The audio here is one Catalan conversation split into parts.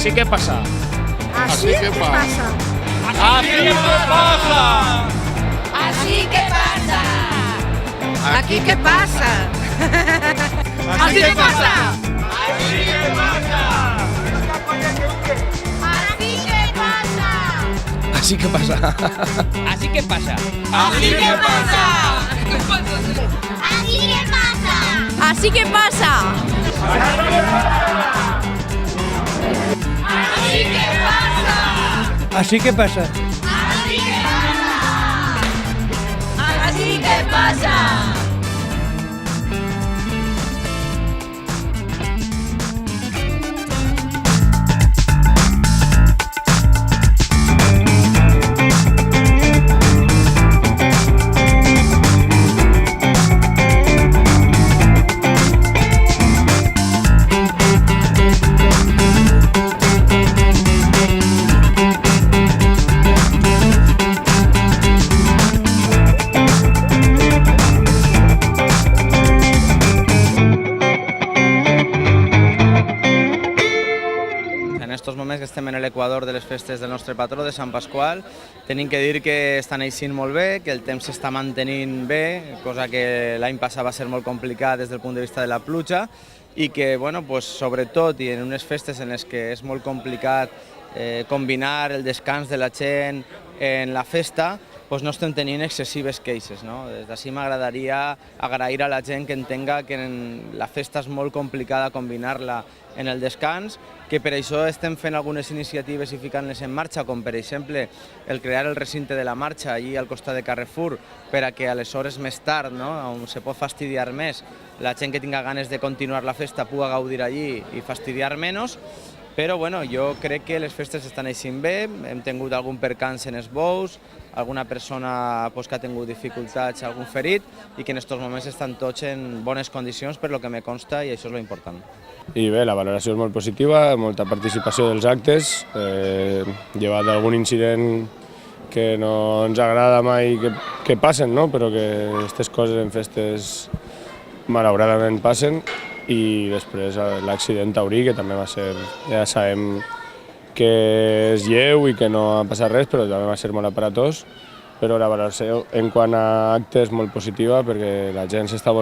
Así que pasa. Así que pasa. Así que pasa. Así que pasa. Aquí qué pasa. Así que pasa. Así que pasa. Así que pasa. Así que pasa. Así que pasa. Así que pasa. Así que pasa. Así que pasa. Así que pasa. En estos moments que estem en l'equador de les festes del nostre patró, de Sant Pasqual, tenim que dir que estan eixint molt bé, que el temps s'està mantenint bé, cosa que l'any passat va ser molt complicat des del punt de vista de la pluja, i que, bueno, pues, sobretot, i en unes festes en les que és molt complicat combinar el descans de la gent en la festa, pues no estem tenint excessives queixes. No? Des d'ací m'agradaria agrair a la gent que entenga que la festa és molt complicada combinar-la en el descans, que per això estem fent algunes iniciatives i ficant-les en marxa, com per exemple el crear el recinte de la marxa allí al costat de Carrefour, per a que a les hores més tard, no? On se pot fastidiar més, la gent que tinga ganes de continuar la festa pugui gaudir allí i fastidiar menys. Però bueno, jo crec que les festes estan eixint bé, hem tingut algun percans en els bous, alguna persona pues, que ha tingut dificultats, algun ferit, i que en aquests moments estan tots en bones condicions per lo que me consta, i això és lo important. I bé, la valoració és molt positiva, molta participació dels actes, llevat d'algun incident que no ens agrada mai que passen, no? Però que aquestes coses en festes malauradament passen, i després l'accident taurí, que també va ser, ja sabem que és lleu i que no ha passat res, però també va ser molt aparatós, però la valoració en quant a actes és molt positiva perquè la gent s'està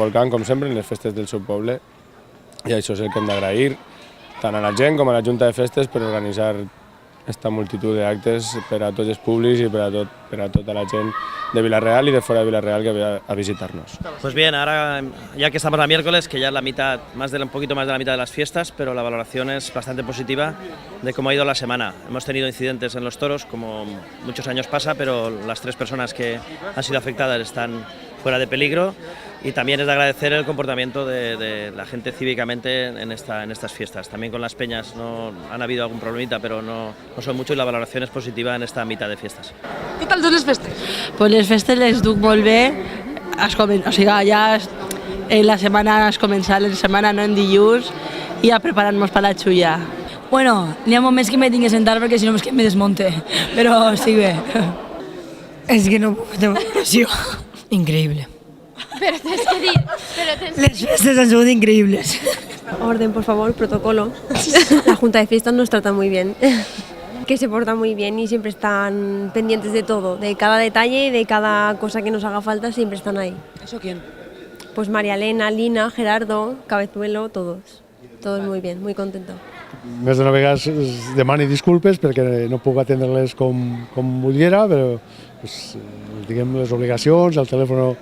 volcant, com sempre, en les festes del seu poble, i això és el que hem d'agrair tant a la gent com a la Junta de Festes per organitzar aquesta multitud d'actes per a tots els públics i per a tota la gent de Vila-real y de fuera de Vila-real que viene a visitarnos. Pues bien, ahora ya que estamos a miércoles, que ya es la mitad, un poquito más de la mitad de las fiestas, pero la valoración es bastante positiva de cómo ha ido la semana. Hemos tenido incidentes en los toros, como muchos años pasa, pero las 3 personas que han sido afectadas están fuera de peligro, y también es de agradecer el comportamiento de la gente cívicamente en estas fiestas. También con las peñas no han habido algún problemita, pero no son muchos, y la valoración es positiva en esta mitad de fiestas. Què tal les festes? Pues les festes les duc molt bé, o sigui, ja la setmana has començat, la setmana no en dilluns, i ja preparant-nos per la xulla. Bueno, n'hi ha moments que me tinc que sentar perquè si no és que me desmonte, però estic bé. És que no puc fer valoració. Increïble. Pero tienes que decir, Les festes han sigut increïbles. Orden, por favor, protocolo. La Junta de Fiestas nos trata muy bien. Que se portan muy bien y siempre están pendientes de todo, de cada detalle, de cada cosa que nos haga falta, siempre están ahí. ¿Eso quién? Pues María Elena, Lina, Gerardo, Cabezuelo, todos. Todos muy bien, muy contento. Més d'una vegada demani disculpes perquè no puc atendre-les com volguera, però diguem, les obligacions, el telèfon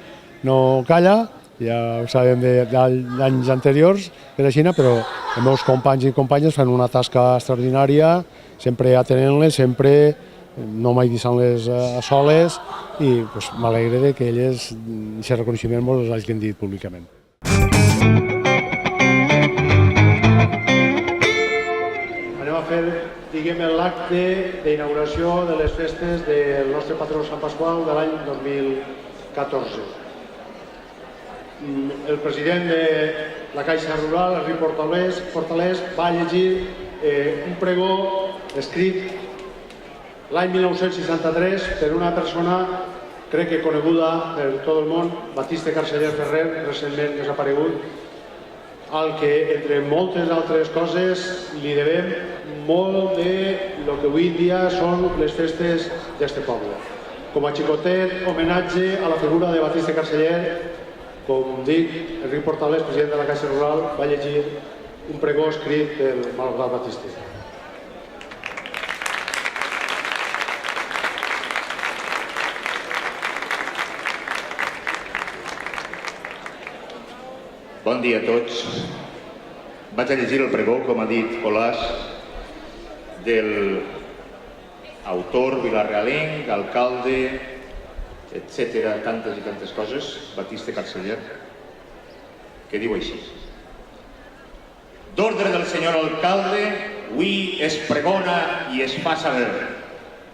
no calla, ja ho sabem d'anys anteriors per així, però els meus companys i companyes fan una tasca extraordinària, sempre atenent-les, sempre no mai deixant-les a soles, i m'alegre que elles, aquest reconeixement, ens hagin dit públicament. Anem a fer, diguem, l'acte d'inauguració de les festes del nostre patró Sant Pasqual de l'any 2014. El president de la Caixa Rural, Enric Portalés, va llegir un pregó escrit l'any 1963 per una persona, crec que coneguda per tot el món, Batiste Carceller Ferrer, recentment desaparegut, al que, entre moltes altres coses, li devem molt de lo que avui en dia són les festes d'este poble. Com a xicotet homenatge a la figura de Batiste Carceller, com dic, Enric Portales, president de la Caixa Rural, va llegir un pregó escrit pel malgrat Batiste. Bon dia a tots. Vaig a llegir el pregó, com ha dit Colàs, del autor vilarealenc, alcalde, etc., tantes i tantes coses, Batiste Carceller, que diu així. D'ordre del senyor alcalde, avui es pregona i es fa saber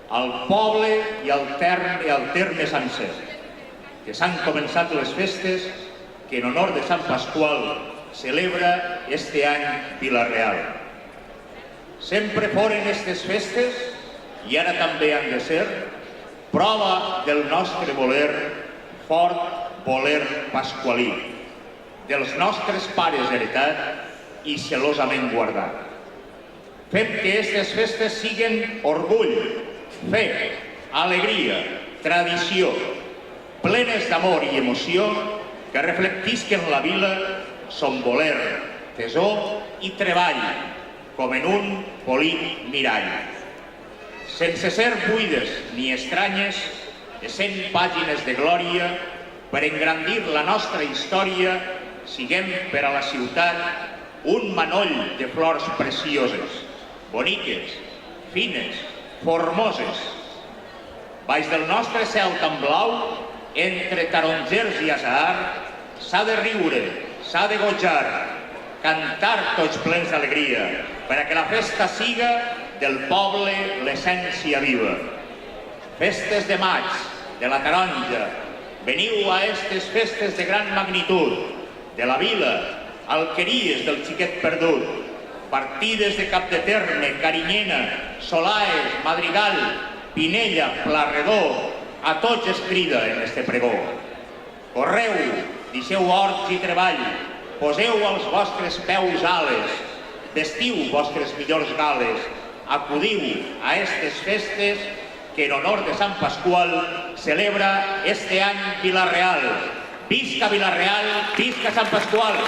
al poble i al terme sencer que s'han començat les festes que en honor de Sant Pasqual celebra este any Vila-real. Sempre foren aquestes festes, i ara també han de ser, prova del nostre voler, fort voler pasqualí, dels nostres pares heretat i celosament guardat. Fem que aquestes festes siguen orgull, fe, alegria, tradició, plenes d'amor i emoció, que reflectisquen la vila son voler, tesor i treball, com en un polit mirall. Sense ser buides ni estranyes, de 100 pàgines de glòria, per engrandir la nostra història, siguem per a la ciutat un manoll de flors precioses, boniques, fines, formoses. Baix del nostre cel tan blau, entre tarongers i azahar, s'ha de riure, s'ha de gojar, cantar tots plens d'alegria, perquè la festa siga del poble l'essència viva. Festes de maig, de la taronja, veniu a aquestes festes de gran magnitud, de la vila, alqueries del xiquet perdut, partides de Cap de Terme, Carinyena, Solaes, Madrigal, Pinella, Plarredó, a tots es crida en este pregó. Correu, deixeu horts i treball, poseu als vostres peus ales, vestiu vostres millors gales, acudiu a aquestes festes que en honor de Sant Pasqual celebra este any Vila-real. Visca Vila-real, visca Sant Pasqual!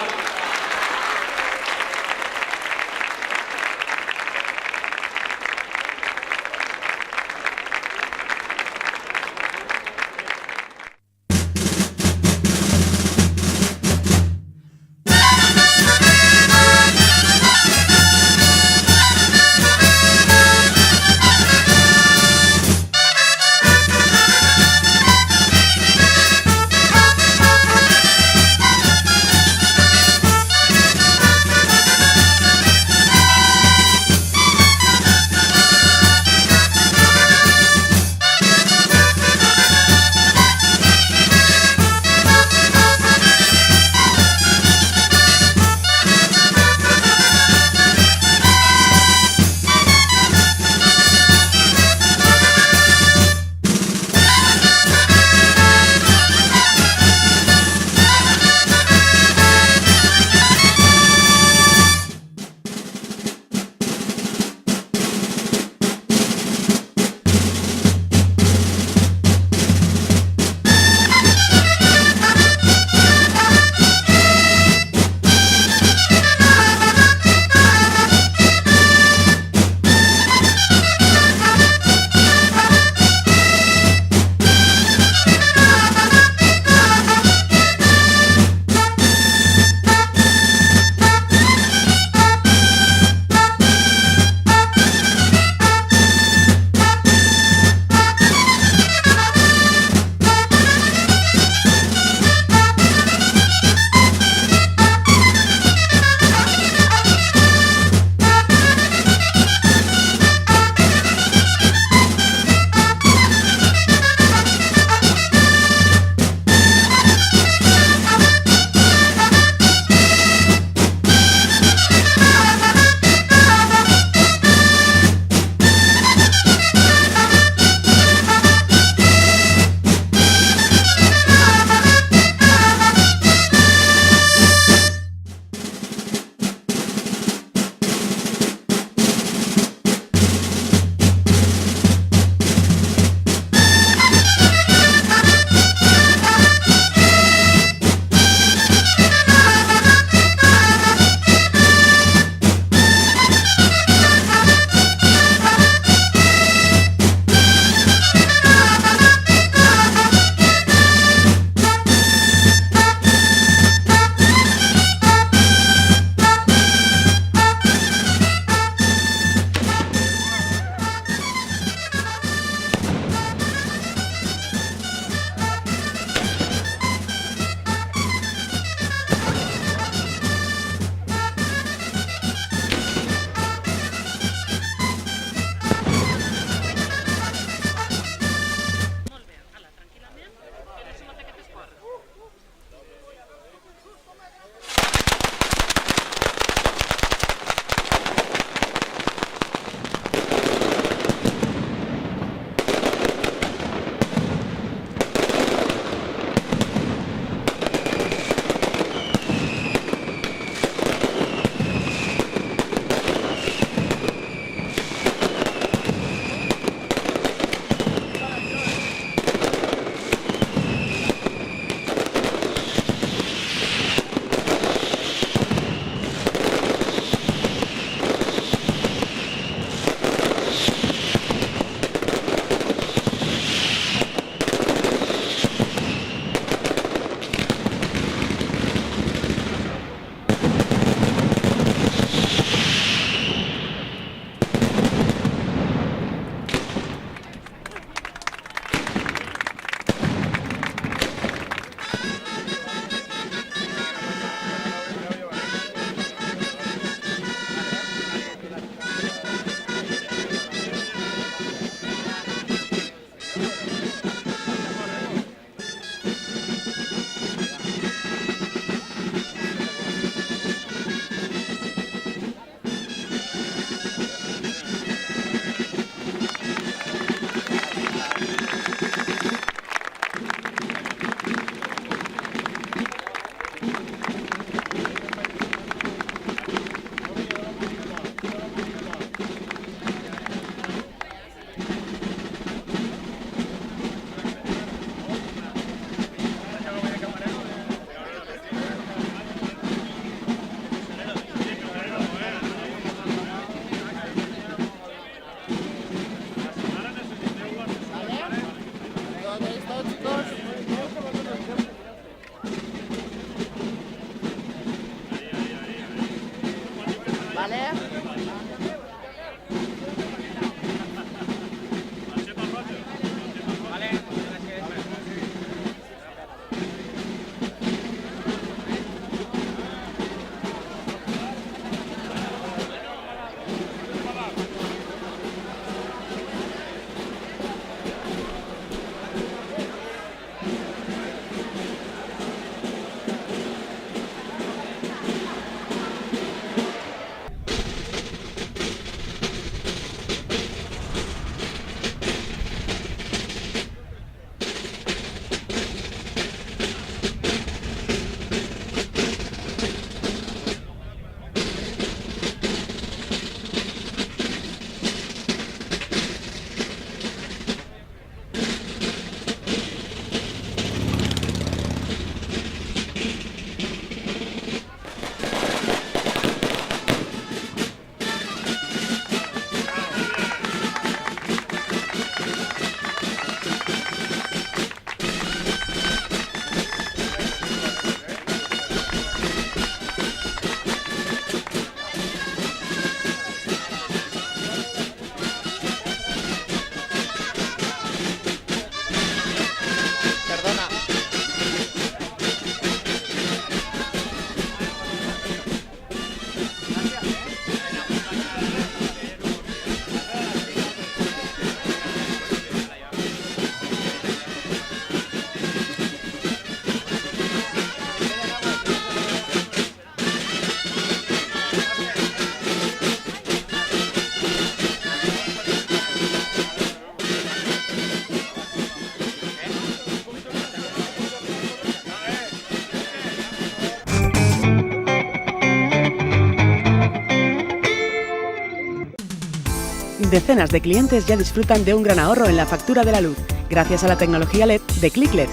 Decenas de clientes ya disfrutan de un gran ahorro en la factura de la luz, gracias a la tecnología LED de ClickLED.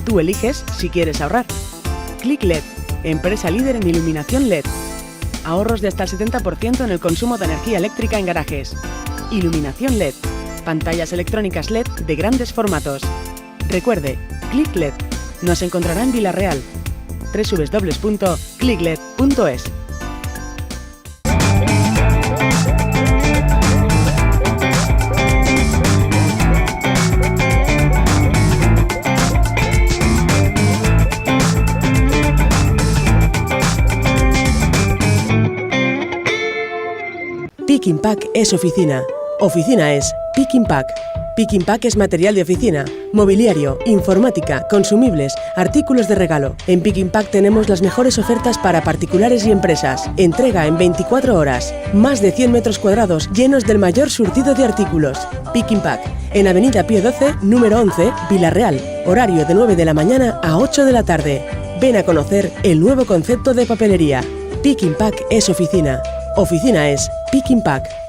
Tú eliges si quieres ahorrar. ClickLED, empresa líder en iluminación LED. Ahorros de hasta el 70% en el consumo de energía eléctrica en garajes. Iluminación LED, pantallas electrónicas LED de grandes formatos. Recuerde, ClickLED. Nos encontrará en Vilareal. www.clickled.es. Pick and Pack es oficina. Oficina es Pick and Pack. Pick and Pack es material de oficina, mobiliario, informática, consumibles, artículos de regalo. En Pick and Pack tenemos las mejores ofertas para particulares y empresas. Entrega en 24 horas. Más de 100 metros cuadrados llenos del mayor surtido de artículos. Pick and Pack, en Avenida Pío XII, número 11, Vilareal. Horario de 9 de la mañana a 8 de la tarde. Ven a conocer el nuevo concepto de papelería. Pick and Pack es oficina. Oficina es Pick and Pack.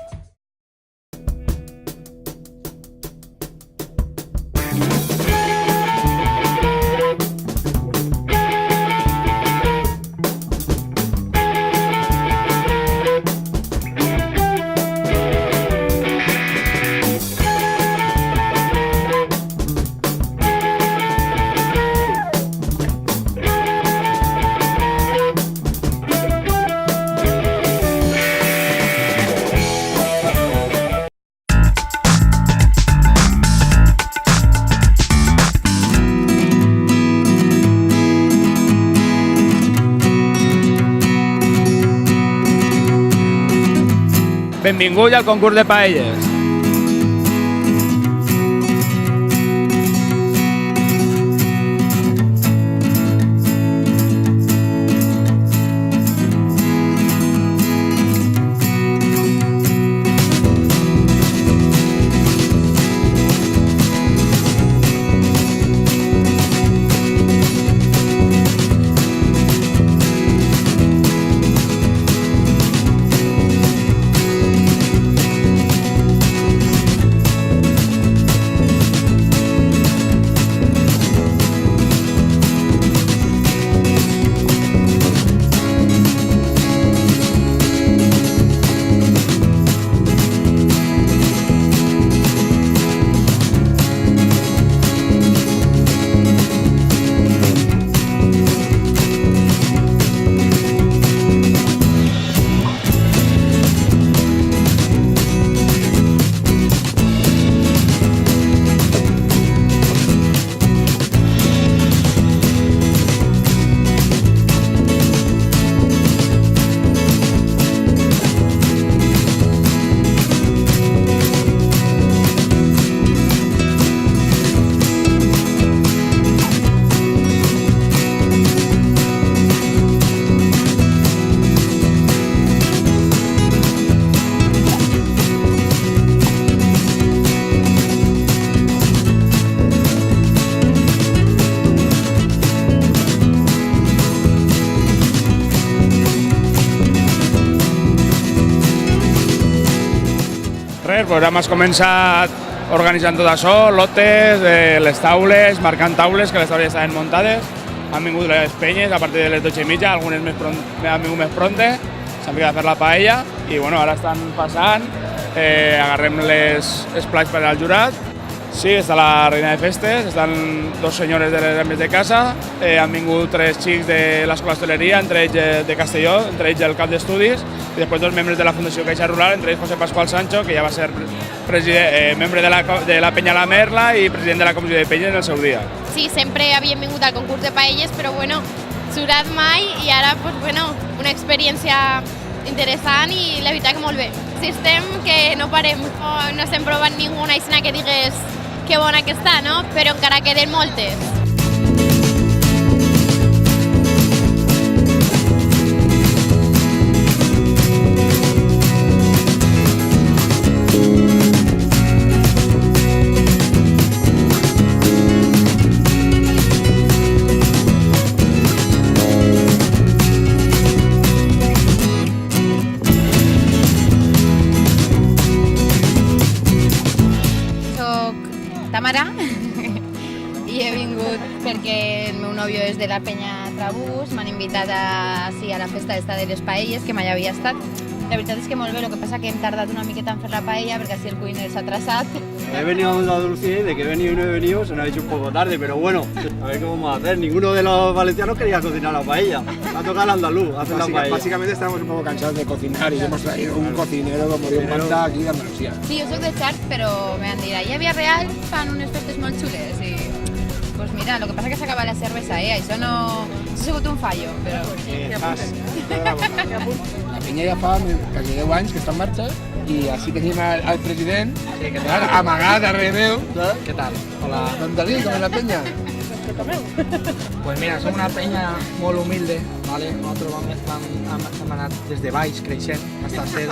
Benvingut al concurs de paelles. nosaltres pues, hem començat organitzant tot això, lotes, les taules, marcant taules, que les taules estaven muntades. Han vingut les penyes a partir de les 12:30, algunes han vingut més pronte, s'han ficat a fer la paella i bueno, ara estan passant, agarrem els plats per al jurat. Sí, està la reina de festes, estan dos senyores de les amics de casa, han vingut 3 xics de l'escola d'hostaleria, entre ells de Castelló, entre ells el cap d'estudis, i després 2 membres de la Fundació Caixa Rural, entre ells José Pascual Sancho, que ja va ser membre de la Penya La Merla i president de la Comissió de Penyes en el seu dia. Sí, sempre havíem vingut al concurs de paelles, però bueno, jurat mai i ara pues, bueno, una experiència interessant i la veritat que molt bé. Si estem, que no parem, no estem provant ninguna escena que digues que bona que està, no? Però encara queden moltes. Tamara i he vingut perquè el meu nòvio és de la Penya Trabús, m'han invitat a la festa d'esta de les paelles, que mai havia estat. La veritat és que molt bé, el que passa que hem tardat una miqueta en fer la paella perquè así el cuiner s'ha atrasat. He venido a Andalucía y de que he venido y no he venido se nos ha hecho un poco tarde, pero bueno, a ver qué vamos a hacer. Ninguno de los valencianos quería cocinar la paella. Ha tocado al andaluz hacer la paella. Básicamente estamos un poco cansados de cocinar y hemos traído un cocinero como Dios manda aquí de Andalucía. Sí, jo soc de Xart, però m'han dit, allà a Villarreal fan unes festes molt xules i... Pues mira, lo que pasa es que s'acaba la cervesa, Això no... Això ha sigut un fallo, però... La Penya ja fa quasi 10 anys que està en marxa i així tenim al president amagat darrere meu. ¿Qué tal? Hola. Don David, com és la Penya? Pues mira, som una penya molt humilde, ¿vale? Nosaltres hem anat des de baix creixent hasta ser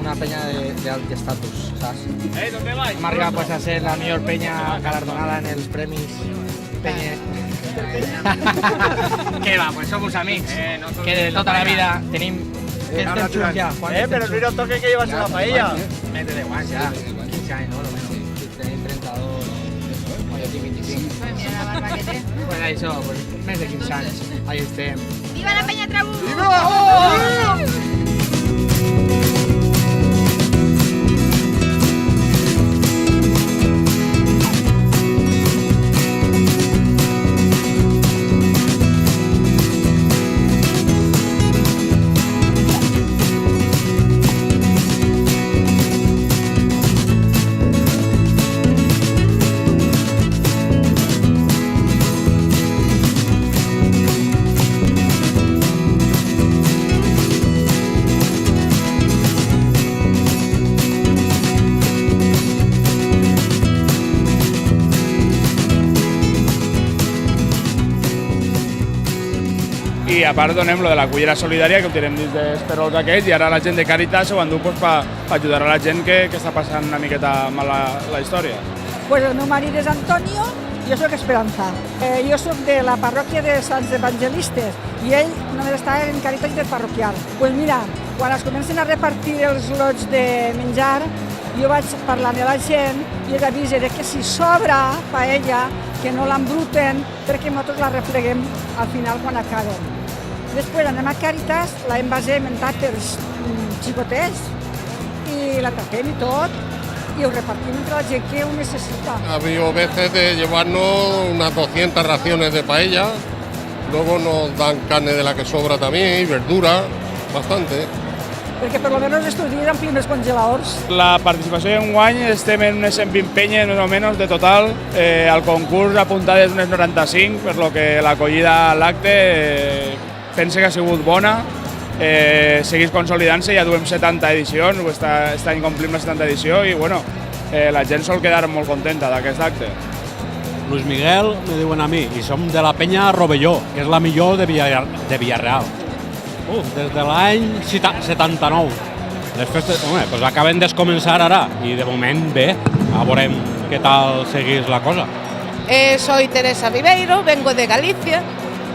una penya d'alt estatus, saps? ¿Dónde vais? Hem arribat pues, a ser la millor penya galardonada en els premis Penya... ¿Qué va? Pues somos amics, que de tota la vida tenim... Pero no nos toque que llevas la paella. Mete de guants ja, 15 anys, no? Lo menos. Tenim 32, jo tinc 25. Mira la barba que té. Pues això, pues, més de 15 anys, ahí estem. Viva la Penya Trabús! Viva! I a part donem lo de la cullera solidària que ho tirem dins dels perols aquests i ara la gent de Càritas ho endú pues, per ajudar a la gent que està passant una miqueta mal la història. Pues el meu marit és Antonio, jo sóc Esperanza. Jo sóc de la parròquia de Sants Evangelistes i ell només està en Càritas interparroquial. Pues mira, quan es comencen a repartir els lots de menjar, jo vaig parlant amb la gent i els avisaré que si sobra paella, que no l'embruten perquè nosaltres la refreguem al final quan acabem. Després anem a Càritas, la envasem en tàpers xicotets i la tapem i tot y os repartimos entre la gente que necesita. Ha habido veces de llevarnos unas 200 raciones de paella, luego nos dan carne de la que sobra también y verdura, bastante. Perquè per lo menos estos dies omplim els congeladors. La participació d'enguany estem en unes 120 penyes més o menys de total. Al concurs apuntades unes 95, per lo que l'acollida a l'acte pense que ha sigut bona. Seguís consolidant-se, ja duem 70 edicions, aquest any complim la 70 edició i bueno, la gent sol quedar molt contenta d'aquest acte. Luis Miguel me diuen a mi i som de la penya Rovelló, que és la millor de Villarreal. Des de l'any 79. Les festes, pues acaben de començar ara i de moment bé, a veurem què tal seguís la cosa. Soy Teresa Ribeiro, vengo de Galicia,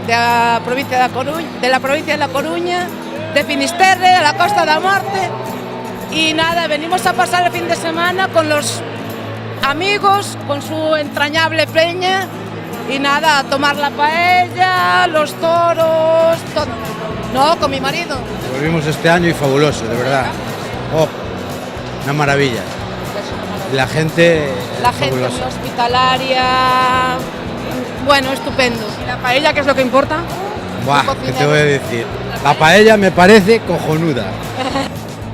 de la provincia de La Coruña, de Finisterre, de la Costa da Morte, Y nada, venimos a pasar el fin de semana con los amigos, con su entrañable peña y nada, a tomar la paella, los toros, todo. No, con mi marido. Volvimos este año y fabuloso, de verdad. Oh, una maravilla. La gente muy hospitalaria, bueno, estupendo. ¿Y la paella qué es lo que importa? Buah, ¿qué te voy a decir? La paella me parece cojonuda.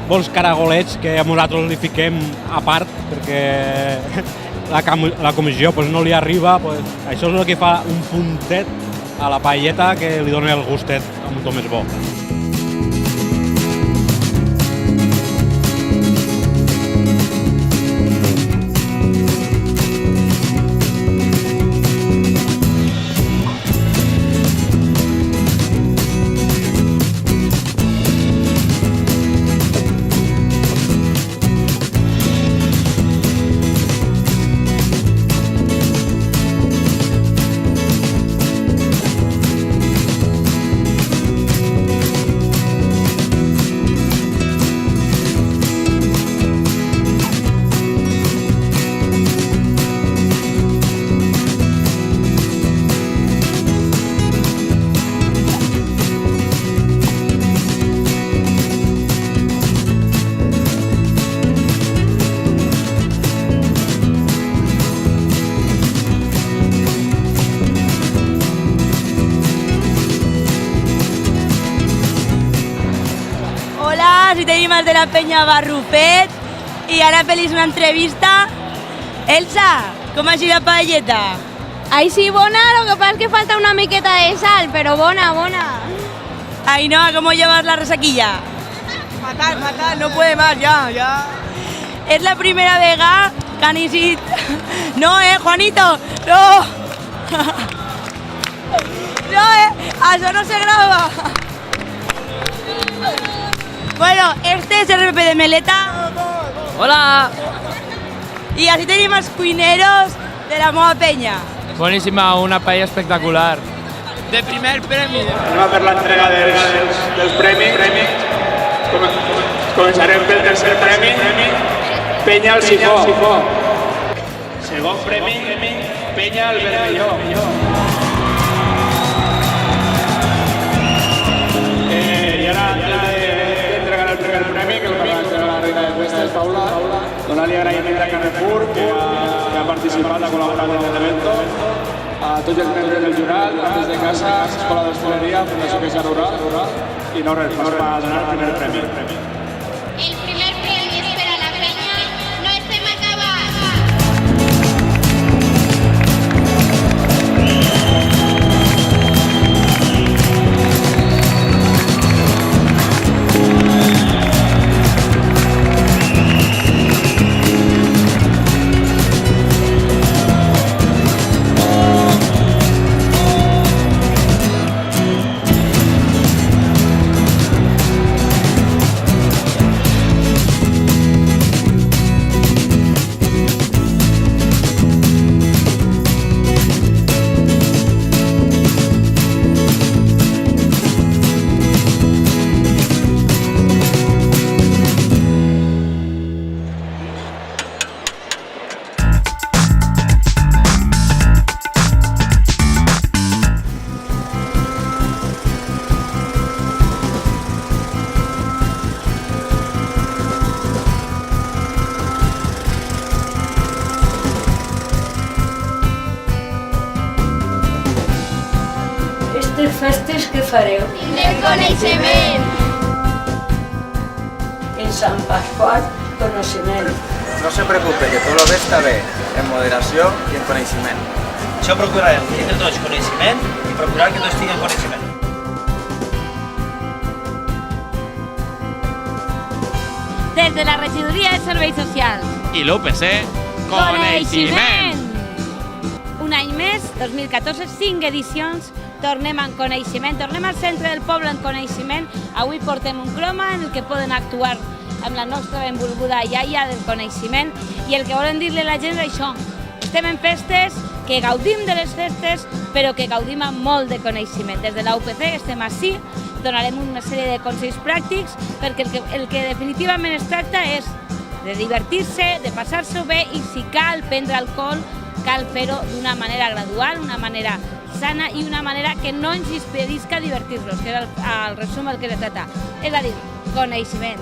Vols caragolets que a nosaltres li fiquem a part perquè la comissió no li arriba, això és el que fa un puntet a la paelleta que li dona el gustet un to més bo. Si tenim els de la penya Barrufet i ara feliç una entrevista. Elsa, com ha sigut la paelleta? Ai, sí, bona, lo que pasa es que falta una miqueta de sal, pero bona, bona. Ainhoa, ¿cómo llevas la resaquilla? Fatal, fatal, no puede más, ya. Es la primera vegada que han isit... No, Juanito, no. No, això no se graba. Bueno, este es el RP de Meleta. Hola. Y así tenim els cuineros de la meva penya. Boníssima, una paella espectacular. De primer premi. Anem a fer l'entrega dels premis. Començarem pel tercer premi. Penya al sifó. Segon premi, penya al vermelló. I ara, d'entregar el primer premi, que el va entregar la reina de festes, Paula, donar-li agraïment a Carrefour, que ha participat, ha col·laborat en l'evento, a tots els membres del jurat, a de casa, Escola d'Hostaleria, Fundació Caixa Rural, i no res, pas per donar el primer premi. El primer premi és per a la penya, no estem acabats. Aquestes festes què fareu? Tindrem coneixement. En Sant Pasqual, coneixement. No se preocupe, que tot el bé està bé, en moderació i en coneixement. Això procurarem tindre tots coneixement i procurar que tots tinguin coneixement. Des de la Regidoria de Serveis Socials. I l'UPC, coneixement! Un any més, 2014, 5 edicions, tornem en coneixement, tornem al centre del poble en coneixement. Avui portem un croma en el que poden actuar amb la nostra benvolguda iaia del coneixement i el que volen dir-li a la gent és això. Estem en festes, que gaudim de les festes, però que gaudim amb molt de coneixement. Des de la UPC estem així donarem una sèrie de consells pràctics perquè el que definitivament es tracta és de divertir-se, de passar-s'ho bé i si cal prendre alcohol, cal fer-ho d'una manera gradual, una manera sana i una manera que no ens impedisca divertir-nos, que és el resum el que se trata. És a dir, coneixement.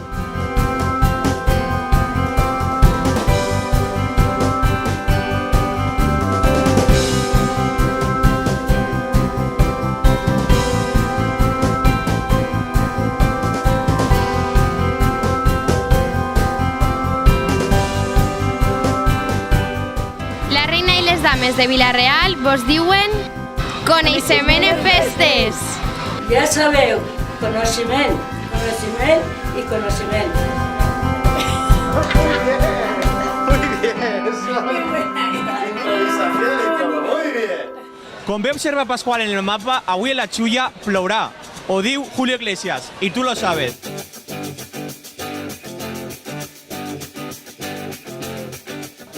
La reina i les dames de Vila-real vos diuen coneixement en festes. Ja sabeu, coneixement, coneixement i coneixement. Com ve observa Pascual en el mapa, avui a la Xulla plourà. Ho diu Julio Iglesias, i tu lo sabes.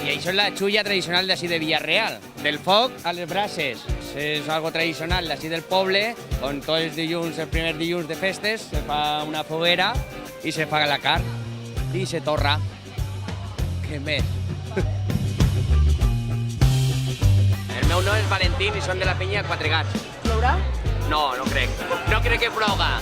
I això és la xulla tradicional d'ací de Vila-real, del foc a les brases. És algo tradicional d'ací del poble, on tots els dilluns, els primers dilluns de festes, se fa una foguera i se fa la carn i se torra. Què més? El meu nom és Valentín i som de la penya Quatre Gats. Plourà? No, no crec. No crec que ploga.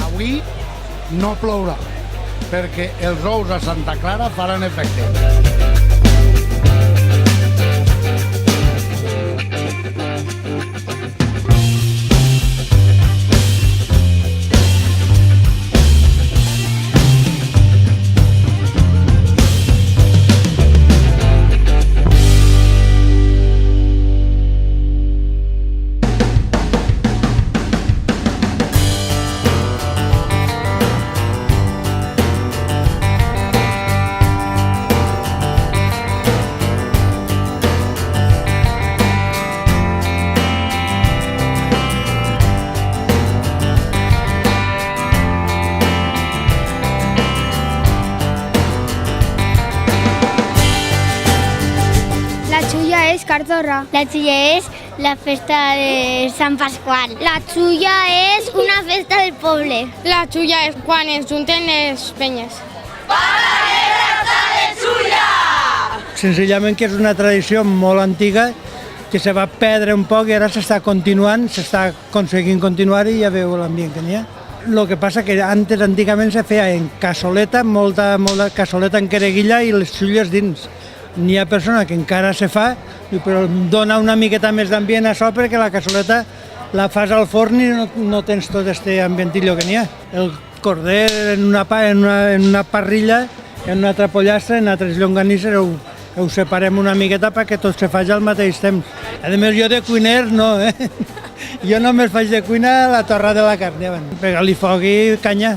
Avui no plourà, perquè els ous a Santa Clara faran efecte. Cardorra. La xulla és la festa de Sant Pasqual. La xulla és una festa del poble. La xulla és quan es junten les penyes. Senzillament que és una tradició molt antiga que se va perdre un poc i ara s'està continuant, s'està aconseguint continuar i ja veu l'ambient que n'hi ha. El que passa que antigament se feia en cassoleta, molta cassoleta en quereguilla i les xulles dins. N'hi ha persona que encara se fa, però dona una miqueta més d'ambient a això perquè la cassoleta la fas al forn i no tens tot aquest ambientillo que n'hi ha. El corder en una parrilla, en una altra pollastra, en altres llonganisses ho separem una miqueta perquè tot se faci al mateix temps. A més, jo de cuiner no, Jo només faig de cuina la torra de la carn, pegar-li foc i canya.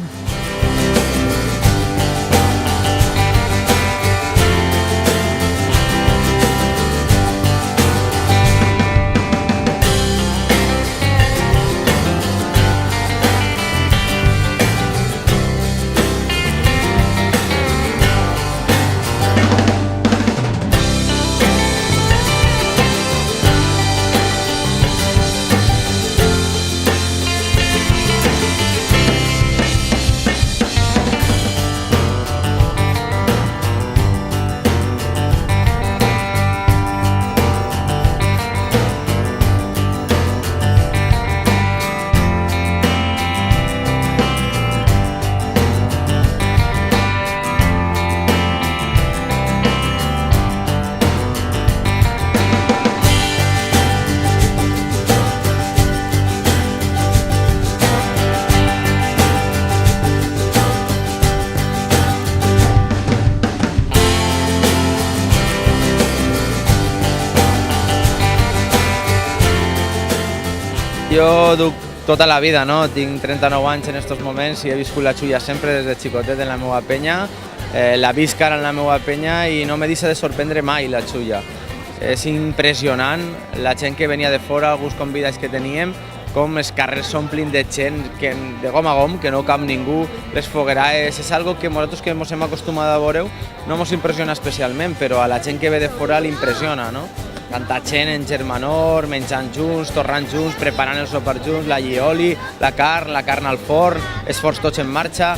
Jo duc tota la vida, no? Tinc 39 anys en aquests moments i he viscut la xulla sempre des de xicotet en la meva penya. La visc ara en la meva penya i no me deixa de sorprendre mai la xulla. És impressionant, la gent que venia de fora, alguns convidats que teníem, com els carrers s'omplin de gent de gom a gom, que no cap ningú, les fogueraes, és algo que nosaltres que ens hem acostumat a veure no ens impressiona especialment, però a la gent que ve de fora l'impressiona, no? Tanta gent en germanor, menjant junts, torrant junts, preparant el sopar junts, la llioli, la carn al forn, esforç tots en marxa.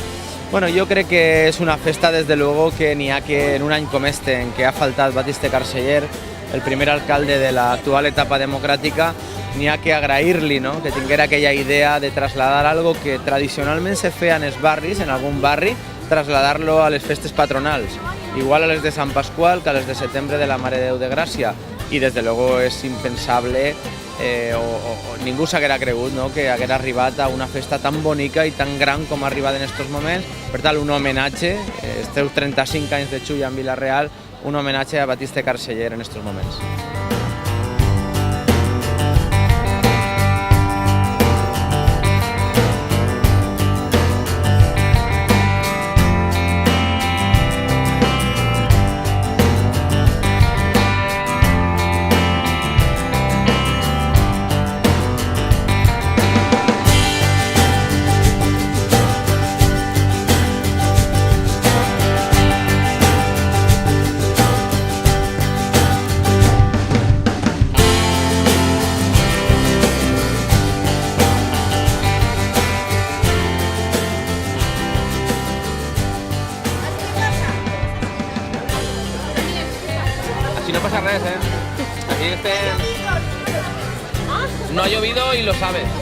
Bueno, jo crec que és una festa, des de luego, que n'hi ha que en un any com este, en què ha faltat Batiste Carceller, el primer alcalde de l'actual etapa democràtica, n'hi ha que agrair-li, no? Que tinguera aquella idea de trasladar algo que tradicionalment se feia en els barris, en algun barri, trasladar-lo a les festes patronals, igual a les de Sant Pasqual que a les de setembre de la Mare de Déu de Gràcia. I des de luego és impensable, o ningú s'haguera cregut, no? Que haguera arribat a una festa tan bonica i tan gran com ha arribat en aquests moments. Per tant, un homenatge, esteu 35 anys de Xulla en Vila-real, un homenatge a Batiste Carceller en aquests moments. Aquí no pasa res, Aquí no ha llovido y lo sabes.